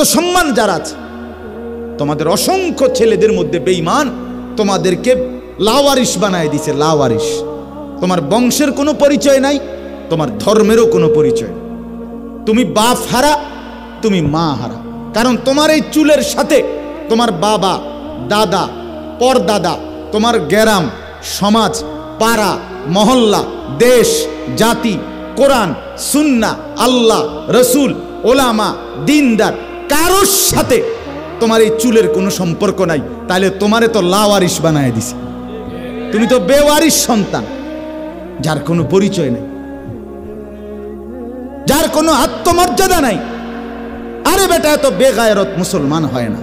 আত্মসম্মান যার আছে, তোমাদের অসংখ্য ছেলেদের মধ্যে বেঈমান তোমাদেরকে লাওয়ারিশ বানায় দিছে, লাওয়ারিশ। তোমার বংশের কোনো পরিচয় নাই, তোমার ধর্মেরও কোনো পরিচয় নেই। তুমি বাপ হারা, তুমি মা হারা। কারণ তোমার এই চুলের সাথে তোমার বাবা, দাদা, পরদাদা, তোমার গ্রাম, সমাজ, পাড়া, মহল্লা, দেশ, জাতি, কোরআন, সুন্নাহ, আল্লাহ, রসুল, ওলামা, দিনদার কারোর সাথে তোমার এই চুলের কোনো সম্পর্ক নাই। তাহলে তোমারে তো লাওয়ারিশ বানায় দিছে। তুমি তো বেওয়ারিশ সন্তান, যার কোনো পরিচয় নেই, যার কোনো আত্মমর্যাদা নাই। আরে বেটা, এত বেগায়রত মুসলমান হয় না।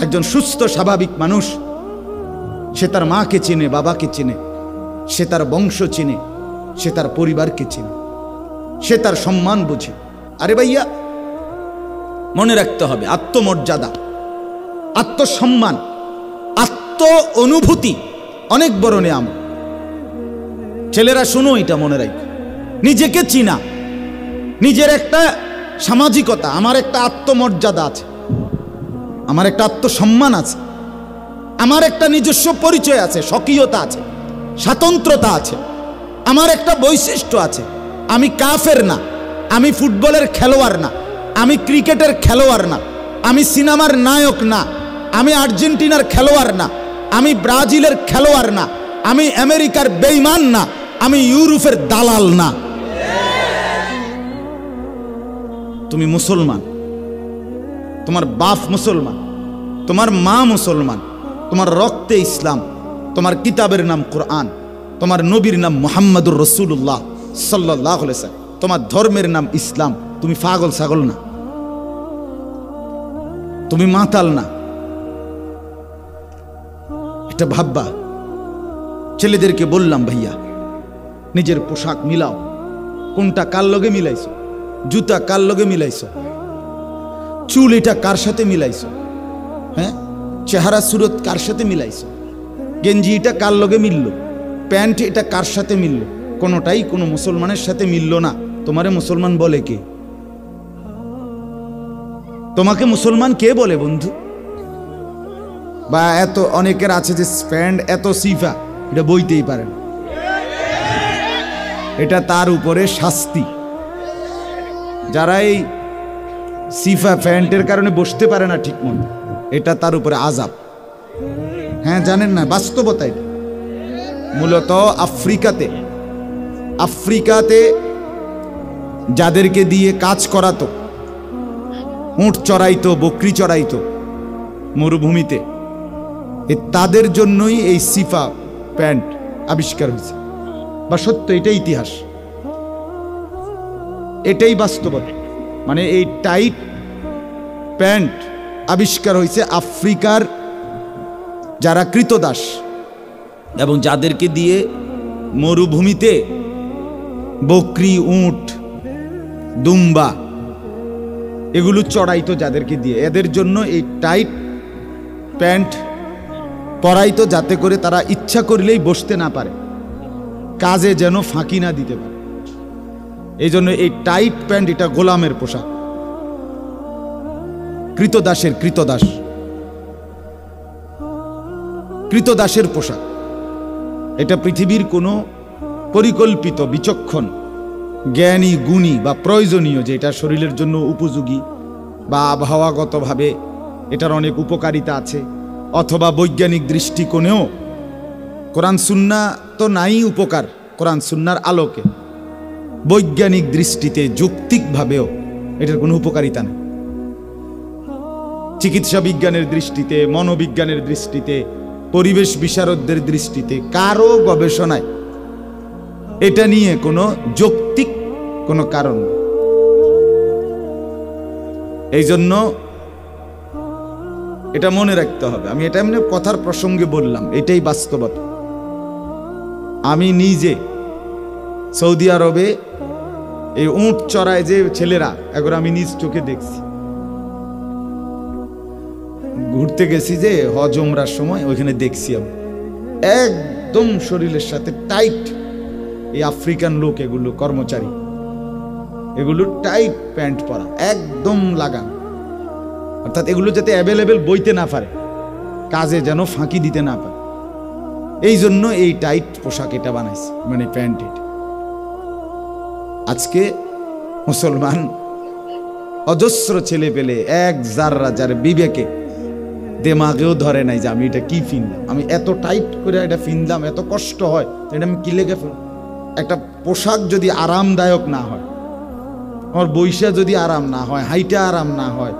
একজন সুস্থ স্বাভাবিক মানুষ, সে তার মাকে চেনে, বাবাকে চেনে, সে তার বংশ চেনে, সে তার পরিবারকে চেনে, সে তার সম্মান বুঝে। আরে ভাইয়া, মনে রাখতে হবে আত্মমর্যাদা, আত্মসম্মান, আত্ম অনুভূতি অনেক বড় নেয়ামত। ছেলেরা শোনো, এটা মনে রাখো, নিজেকে চিনা, নিজের একটা সামাজিকতা, আমার একটা আত্মমর্যাদা আছে, আমার একটা আত্মসম্মান আছে, আমার একটা নিজস্ব পরিচয় আছে, স্বকীয়তা আছে, স্বাতন্ত্রতা আছে, আমার একটা বৈশিষ্ট্য আছে। আমি কাফের না, আমি ফুটবলের খেলোয়াড় না, আমি ক্রিকেটের খেলোয়াড় না, আমি সিনেমার নায়ক না, আমি আর্জেন্টিনার খেলোয়াড় না, আমি ব্রাজিলের খেলোয়াড় না, আমি আমেরিকার বেঈমান না, আমি ইউরোপের দালাল না। তুমি মুসলমান, তোমার বাপ মুসলমান, তোমার মা মুসলমান, তোমার রক্তে ইসলাম, তোমার কিতাবের নাম কোরআন, তোমার নবীর নাম মুহাম্মাদুর রাসূলুল্লাহ সাল্লাল্লাহু আলাইহি ওয়াসাল্লাম, তোমার ধর্মের নাম ইসলাম। তুমি পাগল ছাগল না, তুমি মাতাল না, এটা ভাববা। ছেলেদেরকে বললাম, ভাইয়া নিজের পোশাক মিলাও, কোনটা কার লগে মিলাইছো, জুতা কার লগে মিলাইছো, চুল এটা কার সাথে মিলাইছো, হ্যাঁ, চেহারা সুরত কার সাথে মিলাইছো, গেঞ্জি এটা কার লগে মিলল, প্যান্ট এটা কার সাথে মিলল, কোনোটাই কোনো মুসলমানের সাথে মিলল না। তোমারে মুসলমান বলে কে? তোমাকে মুসলমান কে বলে বন্ধু? বা এত অনেকের আছে যে প্যান্ট এত সিফা, এটা বইতেই পারে না, এটা তার উপরে শাস্তি। যারা এই সিফা প্যান্টের কারণে বসতে পারে না ঠিক মতো, এটা তার উপরে আযাব। হ্যাঁ, জানেন না, বাস্তবতা এটা। মূলত আফ্রিকাতে যাদেরকে দিয়ে কাজ করাতো, উট চড়াইতো, বকরি চড়াইতো মরুভূমিতে, তাদের জন্যই এই সিফা প্যান্ট আবিষ্কার হয়েছে। বা সত্য, এটাই ইতিহাস, এটাই বাস্তবতা। মানে এই টাইট প্যান্ট আবিষ্কার হয়েছে আফ্রিকার যারা কৃতদাস এবং যাদেরকে দিয়ে মরুভূমিতে বকরি, উট, দুম্বা এগুলো চড়াইতো, যাদেরকে দিয়ে, এদের জন্য এই টাইট প্যান্ট পরাইতো, যাতে করে তারা ইচ্ছা করলেই বসতে না পারে, কাজে যেন ফাঁকি না দিতে পারে। এই জন্য এই টাইট প্যান্ট এটা গোলামের পোশাক, কৃতদাসের পোশাক। এটা পৃথিবীর কোনো পরিকল্পিত, বিচক্ষণ, জ্ঞানী, গুণী বা প্রয়োজনীয়, যে এটা শরীরের জন্য উপযোগী বা আবহাওয়াগতভাবে এটার অনেক উপকারিতা আছে, অথবা বৈজ্ঞানিক দৃষ্টিকোণেও, কোরআন সুন্নাহ তো নাই উপকার, কোরআন সুন্নাহর আলোকে বৈজ্ঞানিক দৃষ্টিতে, যৌক্তিকভাবেও এটার কোনো উপকারিতা নেই। চিকিৎসা বিজ্ঞানের দৃষ্টিতে, মনোবিজ্ঞানের দৃষ্টিতে, পরিবেশ বিশারদদের দৃষ্টিতে কারো গবেষণায় এটা নিয়ে কোনো যৌক্তিক কোনো কারণ। এই জন্য এটা মনে রাখতে হবে। আমি এটা এমনি কথার প্রসঙ্গে বললাম, এটাই বাস্তবতা। আমি নিজে সৌদি আরবে এই উট চড়ায় যে ছেলেরা, এগুলো আমি নিজ চোখে দেখছি। ঘুরতে গেছি যে হজ উমরার সময়, ওইখানে দেখছি আমি একদম শরীরের সাথে টাইট, এই আফ্রিকান লোক, এগুলো কর্মচারী, এগুলো টাইট প্যান্ট পরা, একদম লাগান, অর্থাৎ এগুলো যাতে অ্যাভেলেবেল বইতে না পারে, কাজে যেন ফাঁকি দিতে না পারে, এই জন্য এই টাইট পোশাক এটা বানাইছে, মানে প্যান্ট। এটা আজকে মুসলমান অজস্র ছেলে পেলে এক জাররা যার বিবেকে দেমাগেও ধরে নাই যে আমি এটা কি ফিনলাম, আমি এত টাইট করে এটা ফিনলাম, এত কষ্ট হয়, এটা আমি কি লেগে ফেল। একটা পোশাক যদি আরামদায়ক না হয়, আমার বৈশা যদি আরাম না হয়, হাইটা আরাম না হয়,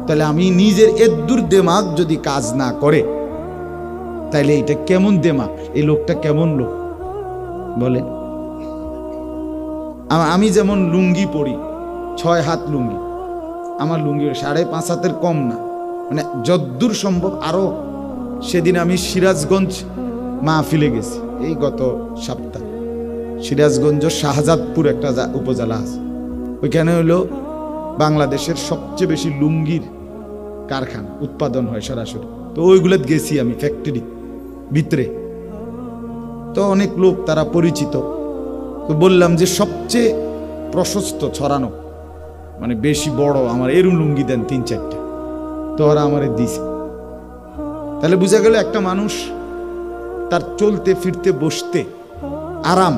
তাহলে আমি নিজের এদ্দুর দেমাগ যদি কাজ না করে, তাইলে এটা কেমন দেমাগ, এই লোকটা কেমন লোক বলে। আমি যেমন লুঙ্গি পরি, 6 হাত লুঙ্গি, আমার লুঙ্গি 5.5 হাতের কম না, মানে যদ্দূর সম্ভব। আরো সেদিন আমি সিরাজগঞ্জ মাহফিলে গেছি, এই গত সপ্তাহ। সিরাজগঞ্জ শাহজাদপুর একটা উপজেলা আছে, ওইখানে হলো বাংলাদেশের সবচেয়ে বেশি লুঙ্গির কারখানা উৎপাদন হয় সরাসরি। তো ওইগুলো গেছি আমি, ফ্যাক্টরি ভিতরে। তো অনেক লোক তারা পরিচিত। তো বললাম যে সবচেয়ে প্রশস্ত ছড়ানো, মানে বেশি বড় আমার এরুম লুঙ্গি দেন 3-4টা। তো ওরা আমারে দিছে। তাহলে বোঝা গেল একটা মানুষ তার চলতে ফিরতে বসতে আরাম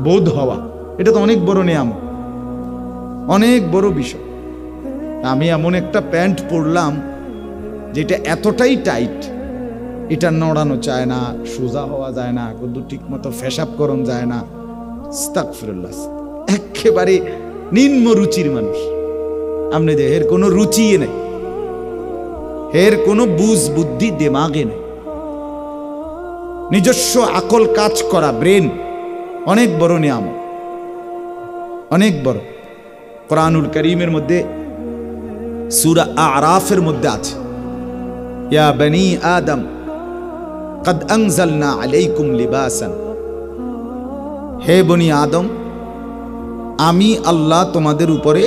বোধ হওয়া, এটা তো অনেক বড় নিয়ামত, অনেক বড় বিষয়। আমি এমন একটা প্যান্ট পরলাম যেটা এতটাই টাইট, এটা নড়ানো চায় না, সোজা হওয়া যায় না, কিন্তু ঠিক মতো ফেসাব করন যায় না। আস্তাগফিরুল্লাহ, একেবারে নিম্ন রুচির মানুষ। আপনি দেখেন এর কোনো রুচি নেই, এর কোনো বুঝ বুদ্ধি দেমাগে নেই, নিজস্ব আকল কাজ করা ব্রেন অনেক বড় নিয়ামত, অনেক বড়। কোরআনুল কারীমের মধ্যে সূরা আরাফের মধ্যে আছে, ইয়া বনি আদম কদ আনজালনা আলাইকুম লিবাসান, হে বনি আদম, আমি আল্লাহ তোমাদের উপরে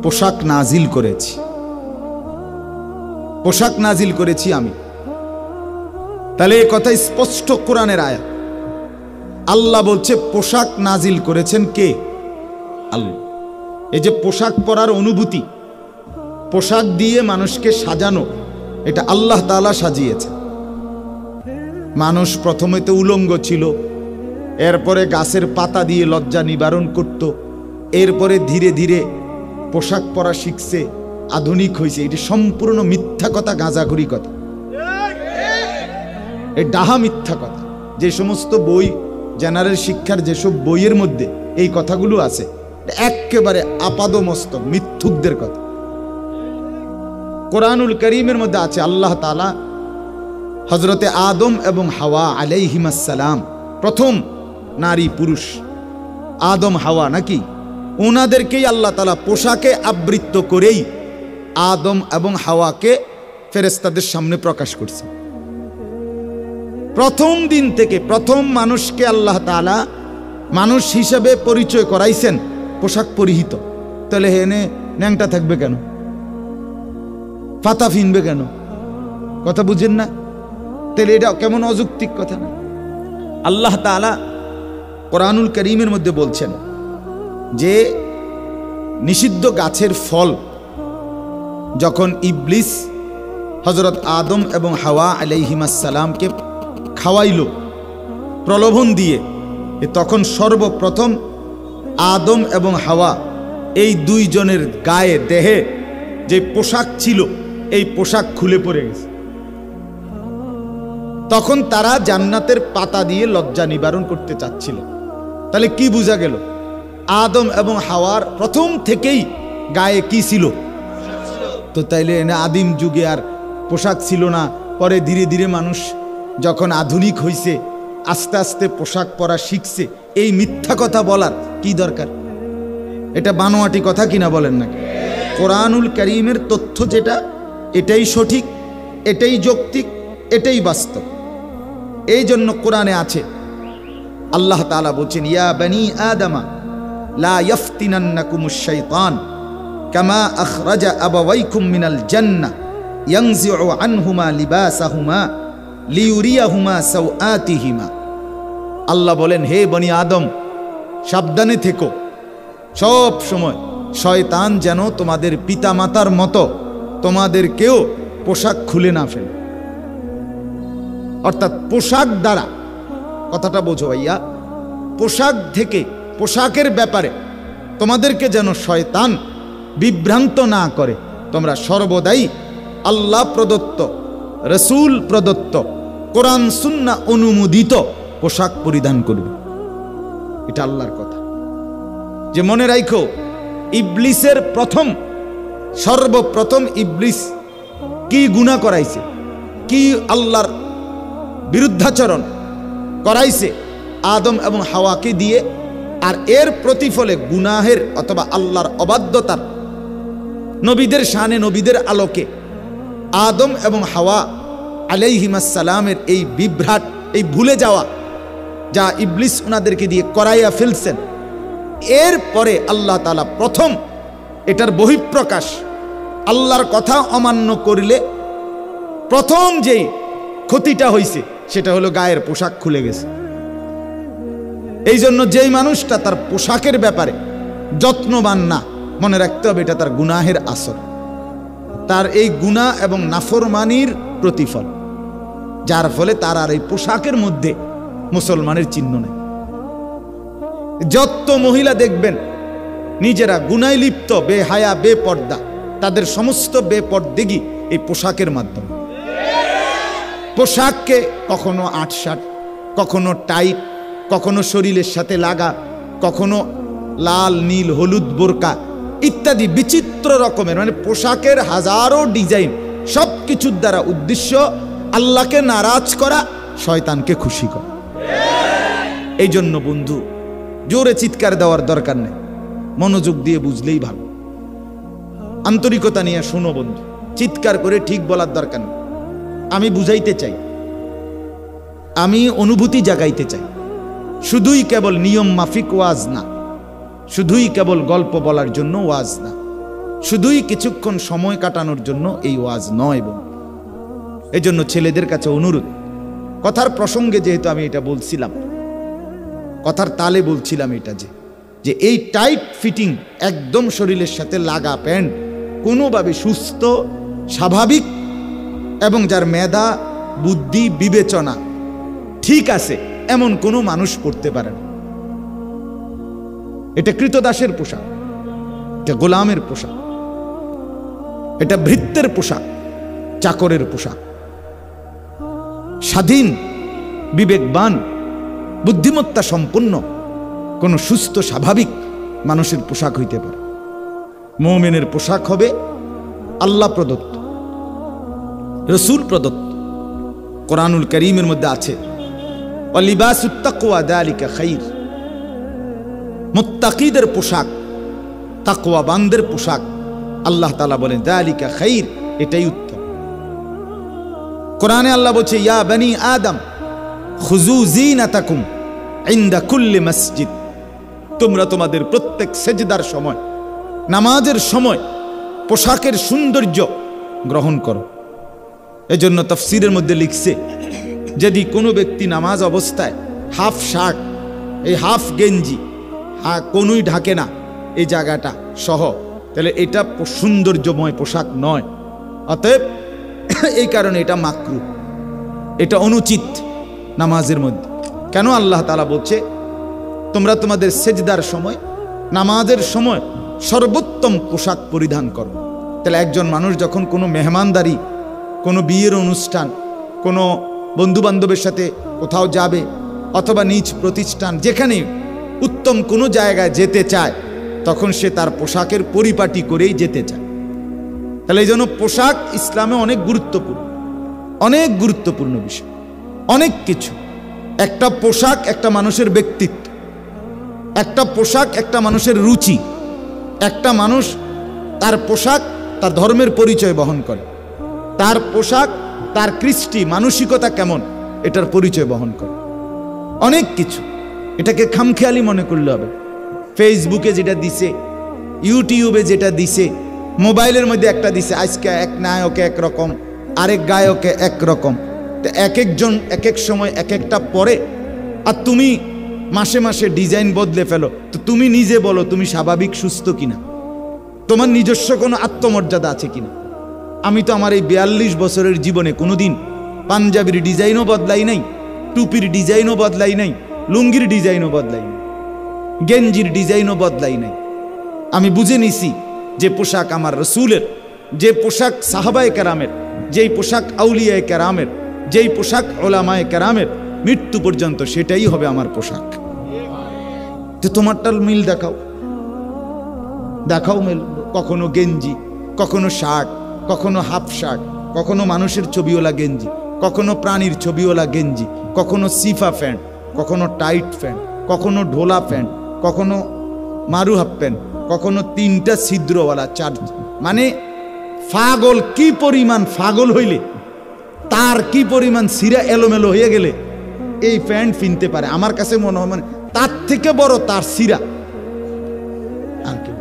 পোশাক নাজিল করেছি, পোশাক নাজিল করেছি আমি। তাহলে এই কথা স্পষ্ট কোরআনের আয়াত। আল্লাহ বলছে পোশাক নাজিল করেছেন কে? আল্লাহ। এই যে পোশাক পরার অনুভূতি, পোশাক দিয়ে মানুষকে সাজানো, এটা আল্লাহ তাআলা সাজিয়েছে। মানুষ প্রথমে তো উলঙ্গ ছিল, এরপরে গাছের পাতা দিয়ে লজ্জা নিবারণ করত, এরপরে ধীরে ধীরে পোশাক পরা শিখছে, আধুনিক হয়েছে। এটি সম্পূর্ণ মিথ্যা কথা, গাঁজাখুরি কথা, এই ডাহা মিথ্যা কথা। যে সমস্ত বই, জেনারেল শিক্ষার যেসব বইয়ের মধ্যে এই কথাগুলো আছে, একেবারে আপাদমস্তক মিথ্যুকদের কথা। কোরআনুল কারীমের মধ্যে আছে আল্লাহ তাআলা হযরতে আদম এবং হাওয়া আলাইহিমাস সালাম, প্রথম নারী পুরুষ আদম হাওয়া নাকি, ওনাদেরকেই আল্লাহ তাআলা পোশাকে আবৃত্ত করেই আদম এবং হাওয়াকে ফেরেশতাদের সামনে প্রকাশ করছে। প্রথম দিন থেকে প্রথম মানুষকে আল্লাহ তাআলা মানুষ হিসেবে পরিচয় করাইছেন পোশাক পরিহিত। তাহলে হেনে ন্যাংটা থাকবে কেন, ফাতা ফিনবে কেন? কথা বুঝেন না? তাহলে এটা কেমন অযৌক্তিক কথা না? আল্লাহ তাআলা কোরআনুল কারীমের মধ্যে বলছেন যে নিষিদ্ধ গাছের ফল যখন ইবলিস হযরত আদম এবং হাওয়া আলাইহিমাস সালামকে খাওয়াইল প্রলোভন দিয়ে, তখন সর্বপ্রথম আদম এবং হাওয়া এই দুইজনের গায়ে দেহে যে পোশাক ছিল, এই পোশাক খুলে পড়ে গেছে। তখন তারা জান্নাতের পাতা দিয়ে লজ্জা নিবারণ করতে চাচ্ছিল। তাহলে কি বোঝা গেল? আদম এবং হাওয়ার প্রথম থেকেই গায়ে কি ছিল? তো তাইলে আদিম যুগে আর পোশাক ছিল না, পরে ধীরে ধীরে মানুষ যখন আধুনিক হইছে, আস্তে আস্তে পোশাক পরা শিখছে। এই মিথ্যা কথা বলার কি দরকার? এটা বানোয়াটি কথা কিনা বলেন না? কোরআনুল কারীমের তথ্য যেটা, এটাই সঠিক, এটাই যৌক্তিক, এটাই বাস্তব। এই জন্য কোরআনে আছে, আল্লাহ তাআলা বলছেন, ইয়া বনি আদমা লা ইয়াফতিনান্নাকুমুশ শাইতান কামা আখরাজা আবাওয়াইকুম মিনাল জান্নাহ ইয়ানজিউ আনহুমা লিবাসাহুমা লিউরিয়াহুমা সাওআতিহিমা। আল্লাহ বলেন, হে বনি আদম, সাবধানে থেকো, সব সময় শয়তান যেন তোমাদের পিতামাতার মতো তোমাদেরকেও পোশাক খুলে না ফেলে। অর্থাৎ পোশাক দ্বারা, কথাটা বোঝো ভাইয়া, পোশাক থেকে, পোশাকের ব্যাপারে তোমাদেরকে যেন শয়তান বিভ্রান্ত না করে। তোমরা সর্বদাই আল্লাহ প্রদত্ত, রসুল প্রদত্ত, কোরআন সুন্নাহ অনুমোদিত পোশাক পরিধান করবে। এটা আল্লাহর কথা। যে মনে রাখো, ইবলিসের সর্বপ্রথম ইবলিস কি গুনাহ করাইছে, কি আল্লাহর বিরুদ্ধাচরণ করাইছে আদম এবং হাওয়াকে দিয়ে। আর এর প্রতিফলে গুনাহের অথবা আল্লাহর অবাধ্যতার, নবীদের শানে, নবীদের আলোকে আদম এবং হাওয়া আলাইহিমাস সালামের এই বিভ্রাট, এই ভুলে যাওয়া যা ইবলিস ওনাদেরকে দিয়ে করাইয়া ফেলছেন, এরপরে আল্লাহ তাআলা প্রথম এটার বহিঃপ্রকাশ, আল্লাহর কথা অমান্য করলে প্রথম যেই ক্ষতিটা হয়েছে সেটা হলো গায়ের পোশাক খুলে গেছে। এই জন্য যেই মানুষটা তার পোশাকের ব্যাপারে যত্নবান না, মনে রাখতে হবে এটা তার গুনাহের আসর, তার এই গুনাহ এবং নাফরমানির প্রতিফল, যার ফলে তার আর এই পোশাকের মধ্যে মুসলমানের চিহ্ন নেই। যত মহিলা দেখবেন নিজেরা গুনায় লিপ্ত, বেহায়া, বেপর্দা, তাদের সমস্ত বেপর্দেগি এই পোশাকের মাধ্যমে। পোশাককে কখনো আটশাট, কখনো টাইট, কখনো শরীরের সাথে লাগা, কখনো লাল, নীল, হলুদ বোরকা ইত্যাদি বিচিত্র রকমের, মানে পোশাকের হাজারো ডিজাইন, সব কিছুর দ্বারা উদ্দেশ্য আল্লাহকে নারাজ করা, শয়তানকে খুশি করা। এই জন্য বন্ধু, জোরে চিৎকার দেওয়ার দরকার নেই, মনোযোগ দিয়ে বুঝলেই ভালো। আন্তরিকতা নিয়ে শোনো বন্ধু, চিৎকার করে ঠিক বলার দরকার নেই। আমি বুঝাইতে চাই, আমি অনুভূতি জাগাইতে চাই। শুধুই কেবল নিয়ম মাফিক ওয়াজ না, শুধুই কেবল গল্প বলার জন্য ওয়াজ না, শুধুই কিছুক্ষণ সময় কাটানোর জন্য এই ওয়াজ নয় বন্ধু। এই জন্য ছেলেদের কাছে অনুরোধ, কথার প্রসঙ্গে যেহেতু আমি এটা বলছিলাম, কথার তালে বলছিলাম এটা, যে এই টাইট ফিটিং একদম শরীরের সাথে লাগা প্যান্ট কোনোভাবে সুস্থ, স্বাভাবিক এবং যার মেধা, বুদ্ধি, বিবেচনা ঠিক আছে এমন কোনো মানুষ পড়তে পারে না। এটা কৃতদাসের পোশাক, এটা গোলামের পোশাক, এটা ভৃত্যের পোশাক, চাকরের পোশাক। স্বাধীন, বিবেকবান, বুদ্ধিমত্তা সম্পন্ন কোন সুস্থ, স্বাভাবিক মানুষের পোশাক হইতে পারে। মুমিনের পোশাক হবে আল্লাহ প্রদত্ত, রসুল প্রদত্ত। কোরআনুল কারীমের মধ্যে আছে, ওয়ালিবাসুত তাকওয়া যালিকা খাইর। মুত্তাকিদের পোশাক, তাকওয়াবানদের পোশাক, আল্লাহ তাআলা বলেন যালিকা খাইর, এটাই উত্তম। কোরআনে আল্লাহ বলছে, ইয়া বনি আদম খুযু যিনাতাকুম ইনদা কুল্লি মসজিদ। তোমরা তোমাদের প্রত্যেক সেজদার সময়, নামাজের সময় পোশাকের সৌন্দর্য গ্রহণ করো। এজন্য তাফসীরের মধ্যে লিখছে, যদি কোনো ব্যক্তি নামাজ অবস্থায় হাফ শার্ট, এই হাফ গেঞ্জি, কোনোই ঢাকে না এই জায়গাটা সহ, তাহলে এটা সৌন্দর্যময় পোশাক নয়। অতএব এই কারণে এটা মাকরুহ, এটা অনুচিত নামাজের মধ্যে। কেন আল্লাহ তাআলা বলছে তোমরা তোমাদের সেজদার সময়, নামাজের সময় সর্বোত্তম পোশাক পরিধান করো। তাহলে একজন মানুষ যখন কোনো মেহমানদারি, কোনো বিয়ের অনুষ্ঠান, কোনো বন্ধু বান্ধবের সাথে কোথাও যাবে, অথবা নিজ প্রতিষ্ঠান, যেখানে উত্তম কোনো জায়গায় যেতে চায়, তখন সে তার পোশাকের পরিপাটি করেই যেতে চায়। তাহলে এই জন্য পোশাক ইসলামে অনেক গুরুত্বপূর্ণ, অনেক গুরুত্বপূর্ণ বিষয়, অনেক কিছু। একটা পোশাক একটা মানুষের ব্যক্তিত্ব, একটা পোশাক একটা মানুষের রুচি, একটা মানুষ তার পোশাক তার ধর্মের পরিচয় বহন করে, তার পোশাক তার কৃষ্টি, মানসিকতা কেমন এটার পরিচয় বহন করে। অনেক কিছু, এটাকে খামখেয়ালি মনে করলে হবে। ফেসবুকে যেটা দিছে, ইউটিউবে যেটা দিছে, মোবাইলের মধ্যে একটা দিছে, আজকে এক নায়কে একরকম, আরেক গায়কে একরকম, তো এক একজন এক এক সময় এক একটা পরে, আর তুমি মাসে মাসে ডিজাইন বদলে ফেলো। তো তুমি নিজে বলো তুমি স্বাভাবিক, সুস্থ কিনা? তোমার নিজস্ব কোনো আত্মমর্যাদা আছে কিনা? আমি তো আমার এই 42 বছরের জীবনে কোনোদিন পাঞ্জাবির ডিজাইনও বদলাই নাই, টুপির ডিজাইনও বদলাই নাই, লুঙ্গির ডিজাইনও বদলাই নাই, গেঞ্জির ডিজাইনও বদলাই নাই। আমি বুঝে নিছি যে পোশাক আমার রসুলের, যে পোশাক সাহাবায়ে কেরামের, যেই পোশাক আউলিয়ায়ে কেরামের, যেই পোশাক ওলামায়ে কেরামের, মৃত্যু পর্যন্ত সেটাই হবে আমার পোশাক। তো তোমারটার মিল দেখাও, দেখাও মিল। কখনো গেঞ্জি, কখনো শার্ট, কখনো হাফ শার্ট, কখনো মানুষের ছবিওয়ালা গেঞ্জি, কখনো প্রাণীর ছবিওয়ালা গেঞ্জি, কখনো সিফা প্যান্ট, কখনো টাইট প্যান্ট, কখনো ঢোলা প্যান্ট, কখনো মারু হাফ প্যান্ট, কখনো 3টা ছিদ্রওয়ালা চার। মানে পাগল কি পরিমাণ পাগল হইলে, তার কি পরিমাণ সিরা এলোমেলো হয়ে গেলে এই প্যান্ট কিনতে পারে। আমার কাছে মনে হয় মানে তার থেকে বড় তার সিরা আর কি।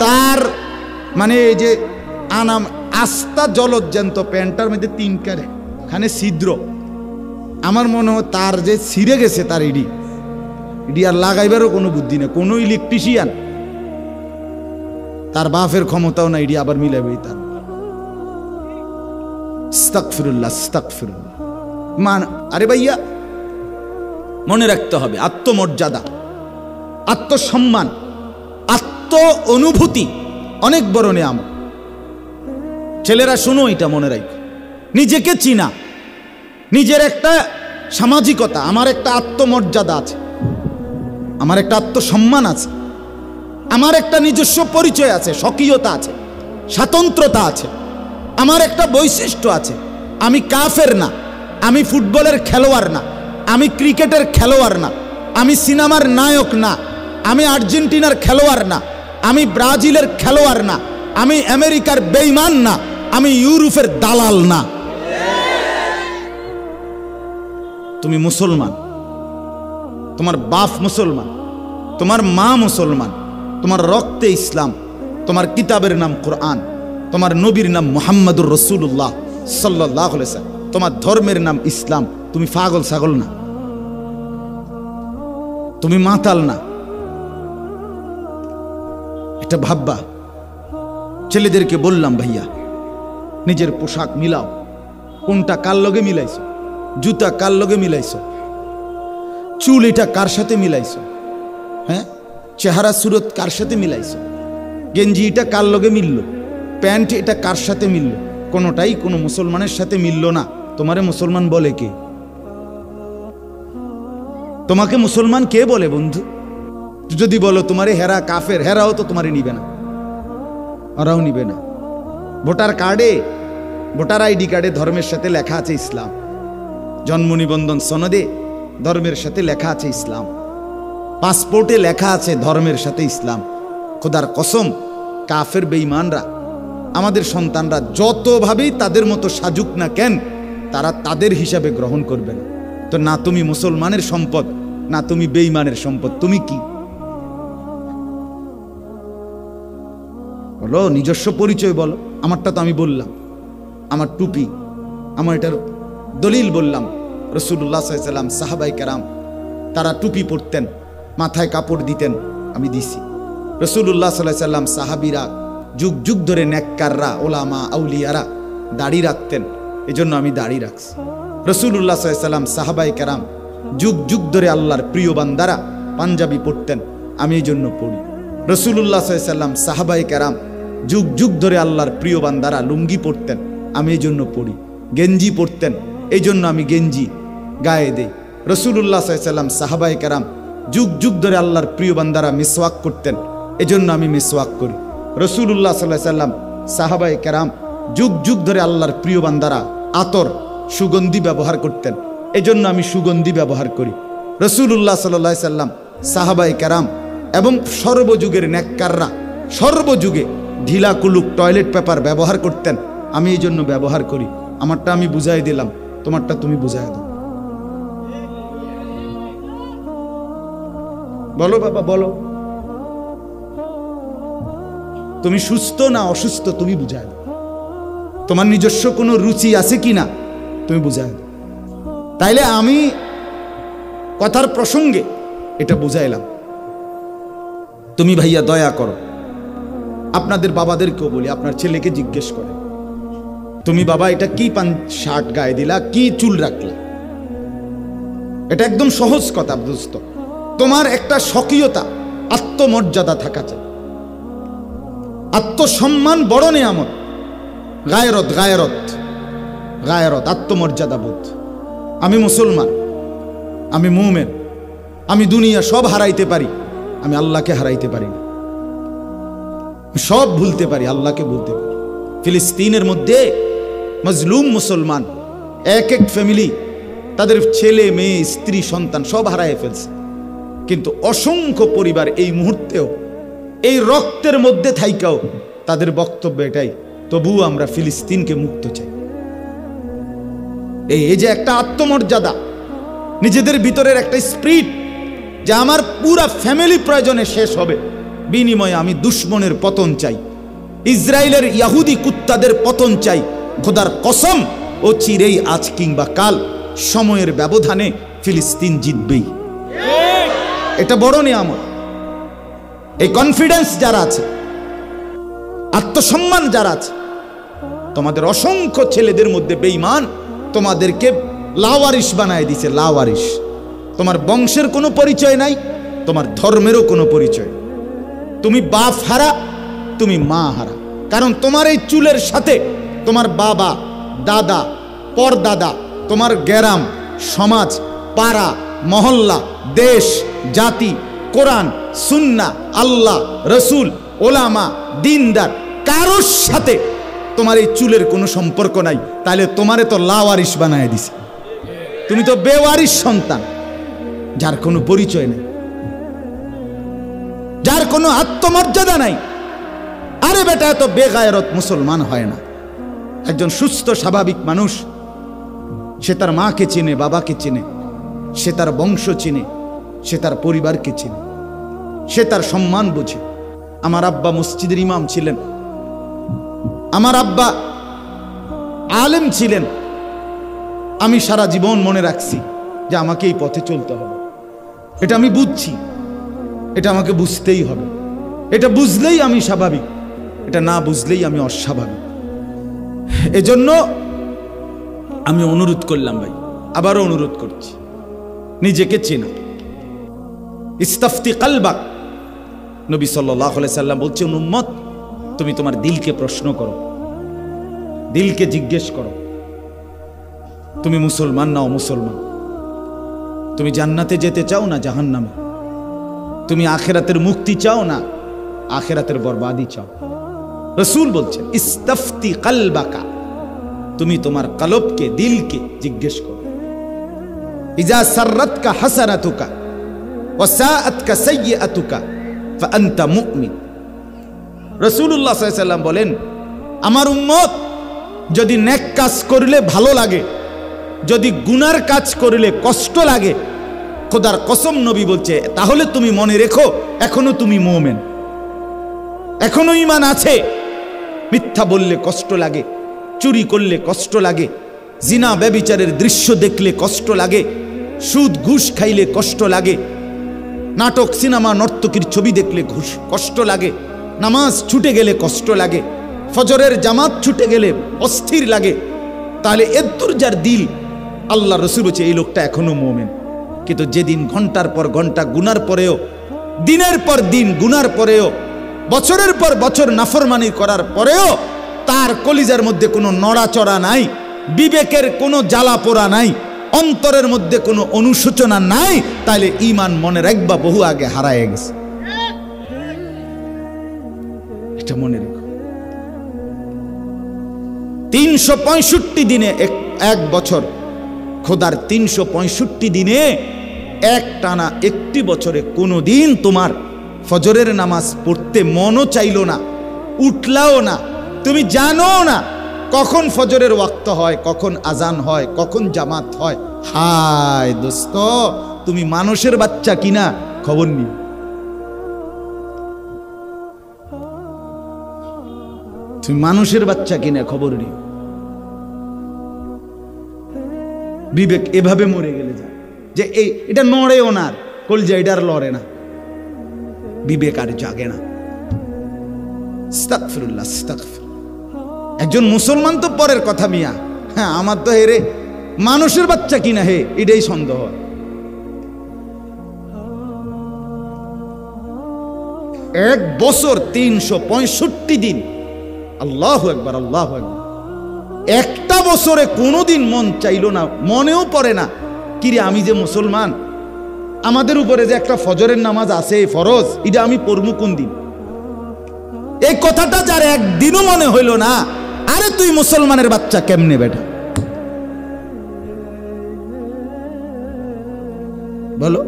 তার মানে এই যে আনাম আস্তা জলজ্জান্ত প্যান্টটার মধ্যে 3খানে ছিদ্র, আমার মনে হয় তার যে ছিঁড়ে গেছে তার ইডি আর লাগাইবারও কোনো বুদ্ধি নেই। কোনো ইলেকট্রিশিয়ান তার বাপের ক্ষমতাও না ইডি আবার মিলাবে তার। আস্তাগফিরুল্লাহ, আস্তাগফিরুল্লাহ। মান আরে ভাইয়া, মনে রাখতে হবে আত্মমর্যাদা, আত্মসম্মান, আত্ম অনুভূতি অনেক বড় নেয়ামত। ছেলেরা শোনো, এটা মনে রাখো, নিজেকে চিনা, নিজের একটা সামাজিকতা, আমার একটা আত্মমর্যাদা আছে, আমার একটা আত্মসম্মান আছে, আমার একটা নিজস্ব পরিচয় আছে, স্বকীয়তা আছে, স্বাতন্ত্রতা আছে, আমার একটা বৈশিষ্ট্য আছে। আমি কাফের না, আমি ফুটবলের খেলোয়াড় না, আমি ক্রিকেটের খেলোয়াড় না, আমি সিনেমার নায়ক না, আমি আর্জেন্টিনার খেলোয়াড় না, আমি ব্রাজিলের খেলোয়াড় না, আমি আমেরিকার বেঈমান না, আমি ইউরোপের দালাল না। তুমি মুসলমান, তোমার বাপ মুসলমান, তোমার মা মুসলমান, তোমার রক্তে ইসলাম, তোমার কিতাবের নাম কোরআন, তোমার নবীর নাম মুহাম্মদুর রাসূলুল্লাহ সাল্লাল্লাহু আলাইহি ওয়াসাল্লাম, তোমার ধর্মের নাম ইসলাম। তুমি পাগল ছাগল না, তুমি মাতাল না, এটা ভাববা। ছেলেদেরকে বললাম, ভাইয়া নিজের পোশাক মিলাও, কোনটা কার লগে মিলাইছো, জুতা কার লগে মিলাইছো, চুল এটা কার সাথে মিলাইছো, হ্যাঁ চেহারা সুরত কার সাথে মিলাইছো, গেঞ্জি এটা কার লগে মিললো, প্যান্ট এটা কার সাথে মিললো, কোনোটাই কোনো মুসলমানের সাথে মিললো না। তোমারে মুসলমান বলে কে? তোমাকে মুসলমান কে বলে বন্ধু? যদি বলো তোমারে হেরা কাফের, হেরাও তো তোমারে নিবে না, ওরাও নিবে না। ভোটার কার্ডে, ভোটার আইডি কার্ডে ধর্মের সাথে লেখা আছে ইসলাম, জন্ম নিবন্ধন সনদে ধর্মের সাথে লেখা আছে ইসলাম, পাসপোর্টে লেখা আছে ধর্মের সাথে ইসলাম। খোদার কসম, কাফের বেঈমানরা, আমাদের সন্তানরা যতভাবেই তাদের মতো সাজুক না কেন, তারা তাদের হিসাবে গ্রহণ করবে না। তো না তুমি মুসলমানের সম্পদ, না তুমি বেঈমানের সম্পদ, তুমি কি? বলো, নিজস্ব পরিচয় বলো। আমারটা তো আমি বললাম, আমার টুপি, আমার এটার দলিল বললাম। রাসূলুল্লাহ সাল্লাল্লাহু আলাইহি ওয়াসাল্লাম, সাহাবায়ে কেরাম তারা টুপি পরতেন, মাথায় কাপড় দিতেন, আমি দিছি। রাসূলুল্লাহ সাল্লাল্লাহু আলাইহি ওয়াসাল্লাম, সাহাবীরা যুগ যুগ ধরে নেককাররা, ওলামা আউলিয়ারা দাড়ি রাখতেন, এজন্য আমি দাড়ি রাখছি। রাসূলুল্লাহ সাল্লাল্লাহু আলাইহি ওয়াসাল্লাম, সাহাবায়ে কেরাম যুগ যুগ ধরে আল্লাহর প্রিয় বান্দারা পাঞ্জাবি পরতেন, আমি এই জন্য পড়ি। রাসূলুল্লাহ সাল্লাল্লাহু আলাইহি ওয়াসাল্লাম, সাহাবায়ে কেরাম যুগ যুগ ধরে আল্লাহর প্রিয় বান্দারা লুঙ্গি পরতেন, আমি এই জন্য পড়ি। গেঞ্জি পরতেন, এই জন্য আমি গেঞ্জি গায়ে দেই। রাসূলুল্লাহ সাল্লাল্লাহু আলাইহি ওয়াসাল্লাম, সাহাবায়ে কেরাম যুগ যুগ ধরে আল্লাহর প্রিয় বান্দারা মিসওয়াক করতেন, এজন্য আমি মিসওয়াক করি। রাসূলুল্লাহ সাল্লাল্লাহু আলাইহি ওয়াসাল্লাম, সাহাবায়ে কেরাম যুগ যুগ ধরে আল্লাহর প্রিয় বান্দারা আতর, সুগন্ধি ব্যবহার করতেন, এজন্য আমি সুগন্ধি ব্যবহার করি। রাসূলুল্লাহ সাল্লাল্লাহু আলাইহি ওয়াসাল্লাম, সাহাবায়ে কেরাম এবং সর্বযুগের নেককাররা সর্বযুগে ঢিলা কুলুক টয়লেট পেপার ব্যবহার করতেন, আমি এই জন্য ব্যবহার করি। আমারটা আমি বুঝাই দিলাম, তোমারটা তুমি বুঝাই দাও। বলো বাবা, বলো তুমি সুস্থ না অসুস্থ, তুমি বুঝাই দাও। তোমার নিজস্ব কোনো রুচি আছে কি না, তুমি বুঝাই দাও। তাইলে আমি কথার প্রসঙ্গে এটা বুঝাইলাম। তুমি ভাইয়া দয়া করো, আপনাদের বাবাদেরকেও বলি, আপনার ছেলেকে জিজ্ঞেস করে, তুমি বাবা এটা কি শার্ট গায়ে দিলা, কি চুল রাখলা? এটা একদম সহজ কথা দোস্ত। তোমার একটা স্বকীয়তা, আত্মমর্যাদা থাকা চাই। আত্মসম্মান বড় নিয়ামত। গায়রত গায়রত গায়রত, আত্মমর্যাদা বোধ। আমি মুসলমান, আমি মুমিন, আমি দুনিয়া সব হারাইতে পারি, আমি আল্লাহকে হারাইতে পারি না। সব ভুলতে পারি, আল্লাহকে ভুলতে পারি। ফিলিস্তিনের মধ্যে মজলুম মুসলমান, এক এক ফ্যামিলি তাদের ছেলে মেয়ে স্ত্রী সন্তান সব হারায় ফেলছে, কিন্তু অসংখ্য পরিবার এই মুহূর্তেও এই রক্তের মধ্যে থাইকাও তাদের বক্তব্য এটাই, তবুও আমরা ফিলিস্তিনকে মুক্ত চাই। এই যে একটা আত্মমর্যাদা, নিজেদের ভিতরের একটা স্পিরিট যে আমার পুরা ফ্যামিলি প্রয়োজনে শেষ হবে, বিনিময়ে আমি দুশ্মনের পতন চাই, ইসরায়েলের ইহুদি কুত্তাদের পতন চাই। খোদার কসম, ও চিরেই আজ কিংবা কাল সময়ের ব্যবধানে ফিলিস্তিন জিতবেই। এটা বড় নিয়ামত। এই কনফিডেন্স যারা আছে, আত্মসম্মান যারা আছে, তোমাদের অসংখ্য ছেলেদের মধ্যে বেঈমান তোমাদেরকে লাওয়ারিশ বানায় দিছে। লাওয়ারিশ, তোমার বংশের কোনো পরিচয় নাই, তোমার ধর্মেরও কোনো পরিচয়। তুমি বাপ হারা, তুমি মা হারা, কারণ তোমার এই চুলের সাথে তোমার বাবা, দাদা, পরদাদা, তোমার গ্রাম, সমাজ, পাড়া, মহল্লা, দেশ, জাতি, কোরআন, সুন্নাহ, আল্লাহ, রসুল, ওলামা, দিনদার, কারোর সাথে তোমার এই চুলের কোনো সম্পর্ক নাই। তাহলে তোমারে তো লাওয়ারিশ বানায় দিছে। তুমি তো বেওয়ারিশ সন্তান, যার কোনো পরিচয় নেই, যার কোনো আত্মমর্যাদা নাই। আরে বেটা, এত বেগায়রত মুসলমান হয় না। একজন সুস্থ স্বাভাবিক মানুষ, সে তার মাকে চিনে, বাবাকে চিনে, সে তার বংশ চিনে, সে তার পরিবারকে চিনে, সে তার সম্মান বুঝে। আমার আব্বা মসজিদের ইমাম ছিলেন, আমার আব্বা আলেম ছিলেন। আমি সারা জীবন মনে রাখছি যে আমাকে এই পথে চলতে হবে। এটা আমি বুঝছি, এটা আমাকে বুঝতেই হবে। এটা বুঝলেই আমি স্বাভাবিক, এটা না বুঝলেই আমি অস্বাভাবিক। এজন্য আমি অনুরোধ করলাম ভাই, আবারও অনুরোধ করছি, নিজেকে চেনা। ইস্তাফতি কালবাক, নবী সাল্লাল্লাহু আলাইহি সাল্লাম বলছেন, উম্মত তুমি তোমার দিলকে প্রশ্ন করো, দিলকে জিজ্ঞেস করো, তুমি মুসলমান না অমুসলমান? তুমি জান্নাতে যেতে চাও না জাহান্নামে? তুমি আখিরাতের মুক্তি চাও না আখিরাতের বরবাদি চাও? রাসূল বলছেন, ইস্তাফতি কালবাকা, তুমি তোমার কলবকে, দিলকে জিজ্ঞেস করো। ইজা সাররাতকা হাসানাতুকা ওয়া সাআতকা সাইয়্যাতুকা ফাআনতা মুমিন। রাসূলুল্লাহ সাল্লাল্লাহু আলাইহি ওয়াসাল্লাম বলেন, আমার উম্মত যদি নেক কাজ করলে ভালো লাগে, যদি গুনার কাজ করলে কষ্ট লাগে, খোদার কসম নবী বলছে, তাহলে তুমি মনে রেখো এখনো তুমি মুমিন, এখনো ঈমান আছে। মিথ্যা বললে কষ্ট লাগে, চুরি করলে কষ্ট লাগে, জিনা ব্যভিচারের দৃশ্য দেখলে কষ্ট লাগে, সুদ ঘুষ খাইলে কষ্ট লাগে, নাটক সিনেমা নর্তকীর ছবি দেখলে কষ্ট লাগে, নামাজ ছুটে গেলে কষ্ট লাগে, ফজরের জামাত ছুটে গেলে অস্থির লাগে। তাহলে এদ্দুর যার দিল, আল্লাহ রসুল বলছে এই লোকটা এখনো মুমিন। কিন্তু যেদিন ঘন্টার পর ঘন্টা গুনার পরেও, দিনের পর দিন গুনার পরেও, বছরের পর বছর নাফরমানি করার পরেও তার কলিজার মধ্যে কোনো নড়াচড়া নাই, বিবেকের কোনো জ্বালা পোড়া নাই, অন্তরের মধ্যে কোনো অনুশোচনা নাই, তাহলে ঈমান মনে রাখবা বহু আগে হারায় গেছে। এটা মনে রেখো। 365 দিনে এক বছর, খোদার 365 দিনে এক টানা একটি বছরে কোনো দিন তোমার ফজরের নামাজ পড়তে মনও চাইল না, উঠলাও না, তুমি জানো না কখন ফজরের ওয়াক্ত হয়, কখন আজান হয়, কখন জামাত হয়। হায় দোস্ত, তুমি মানুষের বাচ্চা কিনা খবর নিও। তুমি মানুষের বাচ্চা কিনা খবর নিও। বিবেক এভাবে মরে গেলে যায় যে এটা নড়েও না, কলজা এটা আর লড়ে না, বিবেক আর জাগে না। আস্তাগফিরুল্লাহ, আস্তাগফিরুল্লাহ। একজন মুসলমান তো পরের কথা মিয়া, হ্যাঁ আমার তো হেরে মানুষের বাচ্চা কিনা হে এটাই সন্দেহ। এক বছর 365 দিন, আল্লাহু আকবার, আল্লাহু আকবার। একটা বছরে কোনোদিন মন চাইলো না, মনেও পড়ে না কিরে আমি যে মুসলমান, আমাদের উপরে যে একটা ফজরের নামাজ আছে ফরজ, এটা আমি পড়বো কোন দিন। এই কথাটা যার একদিনও মনে হইল না, আরে তুই মুসলমানের বাচ্চা কেমনে বেটা, বলো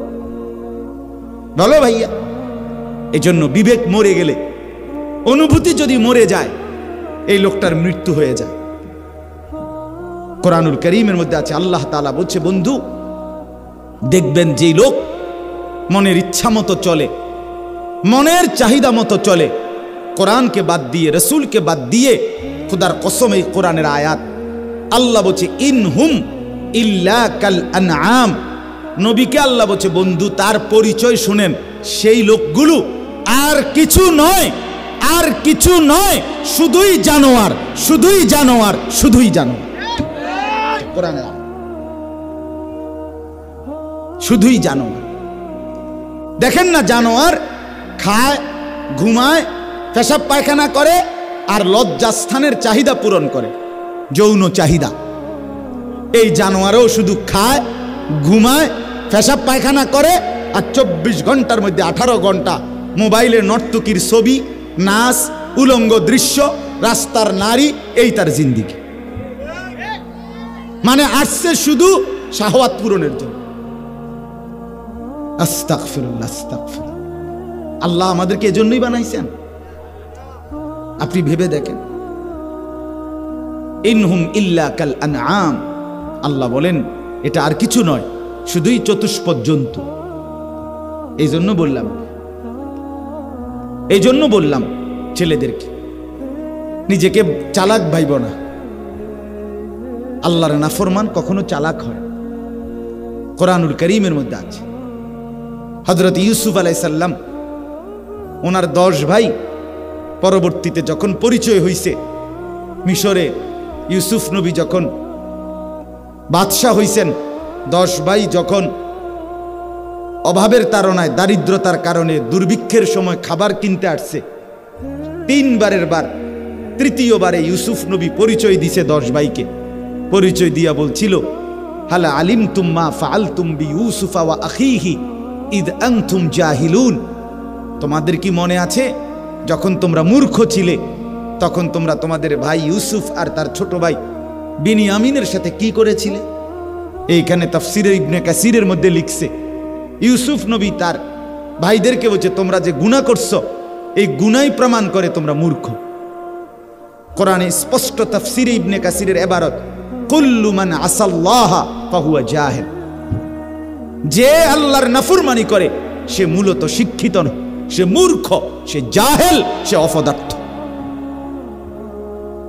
বলো ভাইয়া। এই জন্য বিবেক মরে গেলে, অনুভূতি যদি মরে যায়, এই লোকটার মৃত্যু হয়ে যায়। কোরআনুল কারীমের মধ্যে আছে, আল্লাহ তাআলা বলছে, বন্ধু দেখবেন যেই লোক মনের ইচ্ছা মতো চলে, মনের চাহিদা মতো চলে, কোরআনকে বাদ দিয়ে, রসুলকে বাদ দিয়ে, খুদার কসম এই কোরআনের আয়াত, আল্লাহ বলছে ইনহুম ইল্লা কাল আনআম। নবীকে আল্লাহ বলছে, বন্ধু তার পরিচয় শুনেন, সেই লোকগুলো আর কিছু নয়, আর কিছু নয়, শুধুই জানোয়ার, শুধুই জানোয়ার, শুধুই জানোয়ার। কোরআনের আয়াত, শুধুই জানোয়ার। দেখেন না, জানোয়ার খায়, ঘুমায়, পেশাব পায়খানা করে, আর লজ্জাস্থানের চাহিদা পূরণ করে, যৌন চাহিদা। এই জানোয়ারও শুধু খায়, ঘুমায়, পেশাব পায়খানা করে, আর 24 ঘন্টার মধ্যে 18 ঘন্টা মোবাইলে নর্তকীর ছবি, নাচ, উলঙ্গ দৃশ্য, রাস্তার নারী, এই তার জিন্দিগি। মানে আসছে শুধু শাহওয়াত পূরণের জন্য। আস্তাগফিরুল্লাহ, আস্তাগফিরুল্লাহ। আল্লাহ আমাদেরকে এজন্যই বানাইছেন। আপনি ভেবে দেখেন, ইনহুম ইল্লা কাল আনআম। আল্লাহ বলেন এটা আর কিছু নয়, শুধুই চতুষ্পদ জন্তু। এই জন্য বললাম ছেলেদেরকে, নিজেকে চালাক ভাইব না। আল্লাহর নাফরমান কখনো চালাক হয়। কোরআনুল কারীমের মধ্যে আছে, হযরত ইউসুফ আলাইহিস সালাম, ওনার 10 ভাই পরবর্তীতে যখন পরিচয় হইছে মিশরে, ইউসুফ নবী যখন বাদশাহ হইছেন, 10 ভাই যখন অভাবের তাড়নায়, দারিদ্রতার কারণে, দুর্ভিক্ষের সময় খাবার কিনতে আসছে, 3 বারের বার, তৃতীয়বারে ইউসুফ নবী পরিচয় দিছে 10 ভাইকে। পরিচয় দিয়া বলছিল, হালা আলিমতুম মা ফাআলতুম বিইউসুফা ওয়া আখিহি ইদ আনতুম জাহিলুন। তোমাদের কি মনে আছে যখন তোমরা মূর্খ ছিলে, তখন তোমরা তোমাদের ভাই ইউসুফ আর তার ছোট ভাই বিনিয়ামিনের সাথে কি করেছিলে? এইখানে তাফসিরে ইবনে কাসিরের মধ্যে লিখছে, ইউসুফ নবী তার ভাইদেরকে বলছে, তোমরা যে গুনাহ করছো, এই গুনাই প্রমাণ করে তোমরা মূর্খ। কোরআনে স্পষ্ট তাফসিরে ইবনে কাসিরের ইবারত, কুল্লু মান আসাল্লাহা ফাহুয়া জাহিল। যে আল্লাহর নাফরমানি করে সে মূলত শিক্ষিত নয়, সে মূর্খ, সে জাহেল, সে অপদার্থ।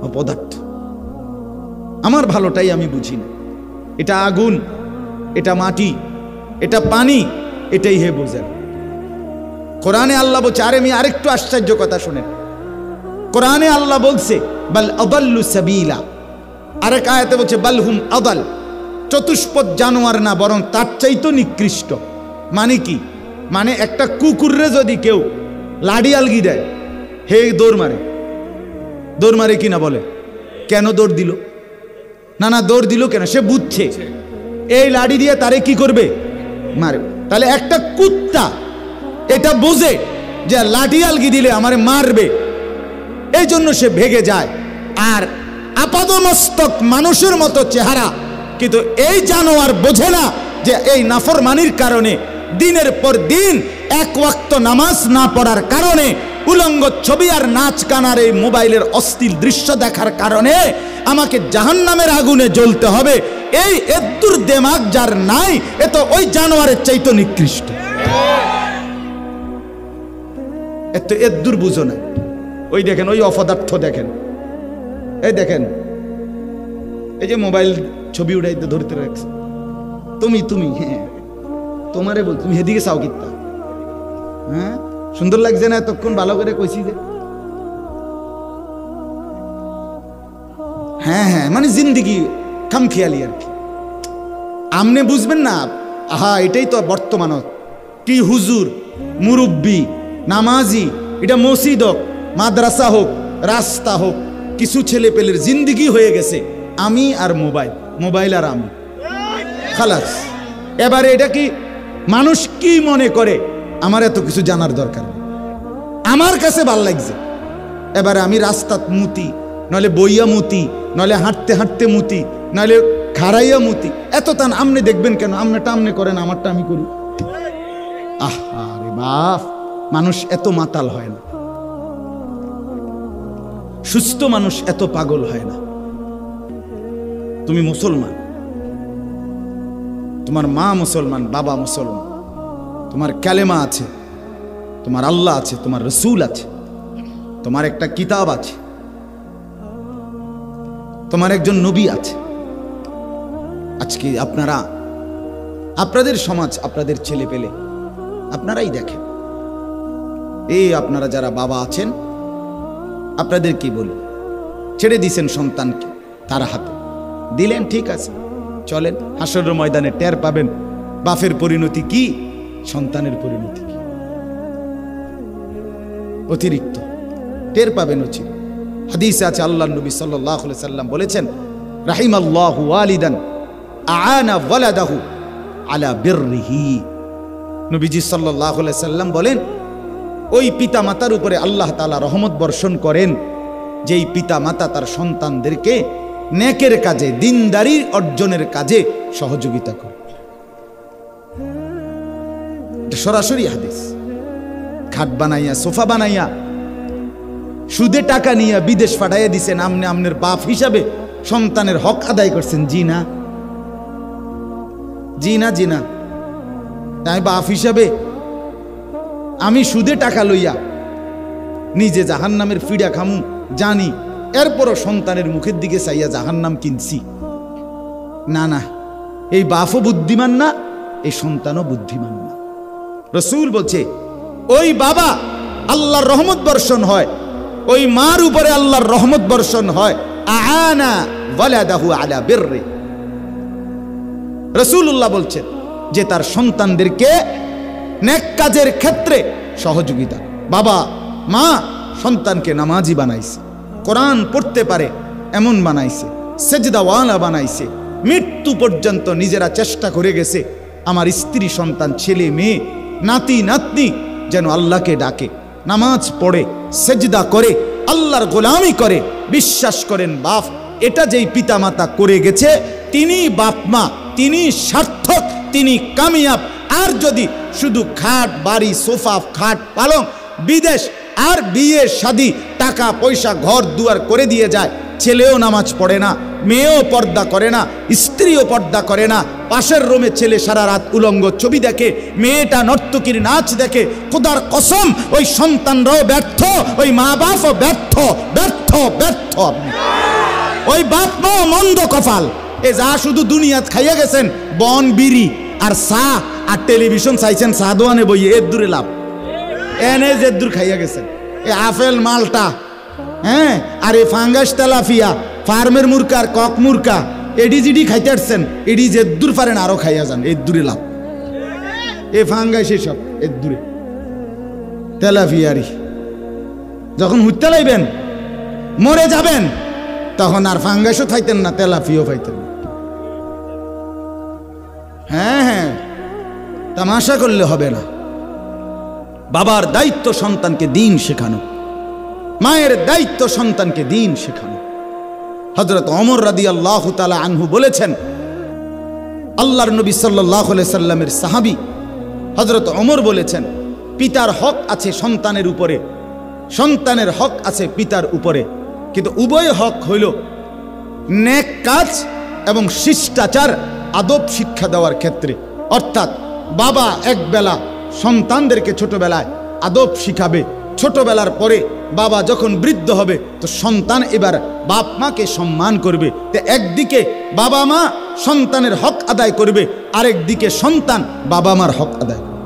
অপদার্থ। আমার ভালোটাই আমি বুঝি না। এটা আগুন, এটা মাটি, এটা পানি, এটাই হে বোঝেন। কোরআনে আল্লাহ বলছে, আরে আমি আরেকটু আশ্চর্য কথা শুনেন, কোরআনে আল্লাহ বলছে বাল আদাল্লু সাবিলা, আরেক আয়াতে বলছে বালহুম আদাল, চতুষ্পদ জানোয়ার না, বরং তার চাইতো নিকৃষ্ট। মানে কি? মানে একটা কুকুররে যদি কেউ লাডি আলগি দেয়, হে দৌড় মারে। দৌড় মারে কিনা বলে, কেন দৌড় দিল? না না, দৌড় দিল কেন? সে বুঝছে এই লাডি দিয়ে তারে কি করবে, মারে। তাহলে একটা কুত্তা এটা বোঝে যে লাঠি আলগি দিলে আমারে মারবে, এই জন্য সে ভেগে যায়। আর আপাদমস্তক মানুষের মতো চেহারা, কিন্তু এই জানোয়ার বোঝে না যে এই নাফরমানির কারণে, দিনের পর দিন 1 ওয়াক্ত নামাজ না পড়ার কারণে, উলঙ্গ ছবি আর নাচ গানার এই মোবাইলের অশ্লীল দৃশ্য দেখার কারণে আমাকে জাহান্নামের আগুনে জ্বলতে হবে। এই এদ্দুর দেমাগ যার নাই, এ তো ওই জানোয়ারের চাইতো নিকৃষ্ট। এত এদ্দুর বুঝো না। ওই দেখেন, ওই অপদার্থ দেখেন, এই দেখেন, এই যে মোবাইল ছবি উঠাইতে ধরতে রাখছে, তুমি হ্যাঁ তোমারে বল, তুমি হেদিকে চাও কিত্তা? হ্যাঁ সুন্দর লাগছে না? এতক্ষণ ভালো করে কইছি যে হ্যাঁ হ্যাঁ, মানে জিন্দিগি খামখেয়ালি আর কি। আমনে বুঝবেন না, আহা এটাই তো বর্তমান। কি হুজুর, মুরব্বী, নামাজি, এটা মসজিদ হোক, মাদ্রাসা হোক, রাস্তা হোক, কিছু ছেলে পেলের জিন্দিগি হয়ে গেছে আমি আর মোবাইল, মোবাইল আর আমি, খালাস। এবারে এটা কি মানুষ কি মনে করে আমার এত কিছু জানার দরকার নেই, আমার কাছে ভাল লাগছে। এবারে আমি রাস্তাত মুতি, নইলে বইয়া মুতি, নইলে হাঁটতে হাঁটতে মুতি, নইলে খাড়াইয়া মুতি, এত তান আমনে দেখবেন কেন? আমনেটা আমনে করেন, আমারটা আমি করি। আরে বাপ, মানুষ এত মাতাল হয় না, সুস্থ মানুষ এত পাগল হয় না। তুমি মুসলমান, তোমার মা মুসলমান, বাবা মুসলমান, তোমার কালেমা আছে, তোমার আল্লাহ আছে, তোমার রসুল আছে, তোমার একটা কিতাব আছে, তোমার একজন নবী আছে। আজকে আপনারা, আপনাদের সমাজ, আপনাদের ছেলে পেলে আপনারাই দেখেন। এই আপনারা যারা বাবা আছেন, আপনাদের কি বলি, ছেড়ে দিছেন সন্তানকে তার হাতে, দিলেন ঠিক আছে, চলেন, হাসরের ময়দানে টের পাবেন বাপের পরিণতি কি, সন্তানের পরিণতি কি, অতিরিক্ত টের পাবেন। উচিত হাদিসে আছে, আল্লাহর নবী সাল্লাল্লাহু আলাইহি সাল্লাম বলেছেন, রাহিমাল্লাহু ওয়ালিদান আ'আনা ওয়ালাদাহু আলা বিররিহি। নবীজি সাল্লাল্লাহু আলাইহি সাল্লাম বলেন, ওই পিতা মাতার উপরে আল্লাহ তাআলা রহমত বর্ষণ করেন যেই পিতা মাতা তার সন্তানদেরকে নেকের কাজে, দিনদারি অর্জনের কাজে সহযোগিতা করে। সরাসরি হাদিস। খাট বানাইয়া, সোফা বানাইয়া, সুদে টাকা নিয়ে বিদেশ পাঠাইয়া দিছেন, আমনে আমনের বাপ হিসাবে সন্তানের হক আদায় করছেন? জি না, জি না, জি না। তাই বাপ হিসাবে আমি সুদে টাকা লইয়া নিজে জাহান্নামের ফিডা খামু জানি, এরপরও সন্তানের মুখের দিকে চাইয়া জাহান্নাম কিনছি? না না, এই বাপও বুদ্ধিমান না, এই সন্তানও বুদ্ধিমান না। রাসূল বলছে, ওই বাবা আল্লাহর রহমত বর্ষণ হয়, ওই মার উপরে আল্লাহর রহমত বর্ষণ হয়, আ'আনা ওয়ালাদাহু আলা বিররি। রাসূলুল্লাহ বলছেন যে তার সন্তানদেরকে নেক কাজের ক্ষেত্রে সহযোগিতা। বাবা মা সন্তানকে নামাজি বানাইছে, কোরআন পড়তে পারে এমন বানাইছে, সেজদাওয়ালা বানাইছে, মৃত্যু পর্যন্ত নিজেরা চেষ্টা করে গেছে আমার স্ত্রী সন্তান, ছেলে মেয়ে, নাতি নাতনি যেন আল্লাহকে ডাকে, নামাজ পড়ে, সেজদা করে, আল্লাহর গোলামি করে। বিশ্বাস করেন বাপ, এটা যেই পিতা মাতা করে গেছে, তিনি বাপ মা, তিনি সার্থক, তিনি কামিয়াব। আর যদি শুধু খাট বাড়ি, সোফা, খাট পালং, বিদেশ আর বিয়ে শাদী, টাকা পয়সা, ঘর দুয়ার করে দিয়ে যায়, ছেলেও নামাজ পড়ে না, মেয়েও পর্দা করে না, স্ত্রীও পর্দা করে না, পাশের রুমে ছেলে সারা রাত উলঙ্গ ছবি দেখে, মেয়েটা নর্তকীর নাচ দেখে, খোদার কসম ওই সন্তানরাও ব্যর্থ, ওই মা বাপও ব্যর্থ, ব্যর্থ, ব্যর্থ। আপনি ওই বাপ মা মন্দ কপাল। এ যা শুধু দুনিয়াত খাইয়া গেছেন বন বিড়ি আর চা আর টেলিভিশন চাইছেন, চা দোয়ানে বইয়ে এর দূরে লাভ, এনে যে দূর খাইয়া গেছেন। এ আপেল মালটা, হ্যাঁ, আর এ ফাঙ্গাস তেলাফিয়া, ফার্মের মুরকা আর কক মুরকা, এডি জিডি খাইতে আসছেন, এডি যে দূর পারেন আরো খাইয়া যান, এর দূরে লাভ। এ ফাঙ্গাস এসব এর দূরে, তেলাফিয়ারি যখন হুইতে লাইবেন মরে যাবেন, তখন আর ফাঙ্গাসও খাইতেন না, তেলাফিও খাইতেন না। হ্যাঁ হ্যাঁ, তামাশা করলে হবে না। বাবার দায়িত্ব সন্তানকে দিন শেখানো, মায়ের দায়িত্ব সন্তানকে দিন শেখানো। হযরত ওমর রাদিয়াল্লাহু তাআলা আনহু বলেছেন, আল্লাহর নবী সাল্লাল্লাহু আলাইহি সাল্লামের সাহাবী হযরত ওমর বলেছেন, পিতার হক আছে সন্তানের উপরে, সন্তানের হক আছে পিতার উপরে, কিন্তু উভয় হক হইল নেক কাজ এবং শিষ্টাচার, আদব শিক্ষা দেওয়ার ক্ষেত্রে। অর্থাৎ বাবা একবেলা সন্তানদেরকে ছোটবেলায় আদব শিখাবে, ছোটবেলার পরে বাবা যখন বৃদ্ধ হবে তো সন্তান এবার বাপ মাকে সম্মান করবে। তো একদিকে বাবা মা সন্তানের হক আদায় করবে, আরেকদিকে সন্তান বাবা মার হক আদায় করবে।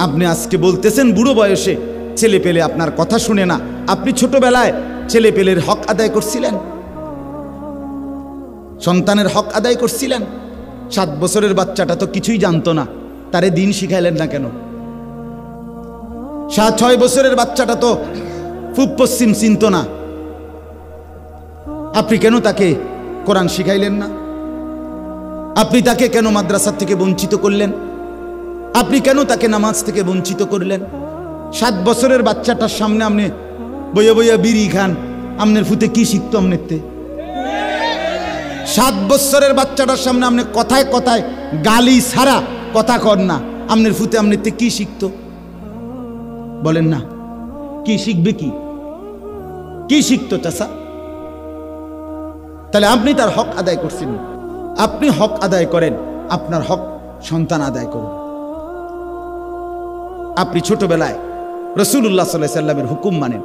আপনি আজকে বলতেছেন বুড়ো বয়সে ছেলে পেলে আপনার কথা শুনে না, আপনি ছোটবেলায় ছেলে পেলের হক আদায় করছিলেন, সন্তানের হক আদায় করছিলেন। 7 বছরের বাচ্চাটা তো কিছুই জানতো না, তারে দিন শিখাইলেন না কেন? 6 বছরের বাচ্চাটা তো পূব পশ্চিম চিনত না, আপনি কেন তাকে কোরআন শিখাইলেন না? আপনি তাকে কেন মাদ্রাসা থেকে বঞ্চিত করলেন? আপনি কেন তাকে নামাজ থেকে বঞ্চিত করলেন? 7 বছরের বাচ্চাটার সামনে আপনি বইয়া বইয়া বিড়ি খান, আপনার ফুতে কি শিখতো? আপনারতে 7 বছরের বাচ্চাটার সামনে আপনি কথায় কথায় গালি ছাড়া কথা কর না, আপনার ফুতে আপনারতে কি শিখতো? বলেন না, কি শিখবে? কি শিখতো চাচা? তাহলে আপনি তার হক আদায় করছেন। আপনি হক আদায় করেন, আপনার হক সন্তান আদায় করুন। আপনি ছোটবেলায় রাসূলুল্লাহ সাল্লাল্লাহু আলাইহি ওয়াসাল্লামের হুকুম মানেন,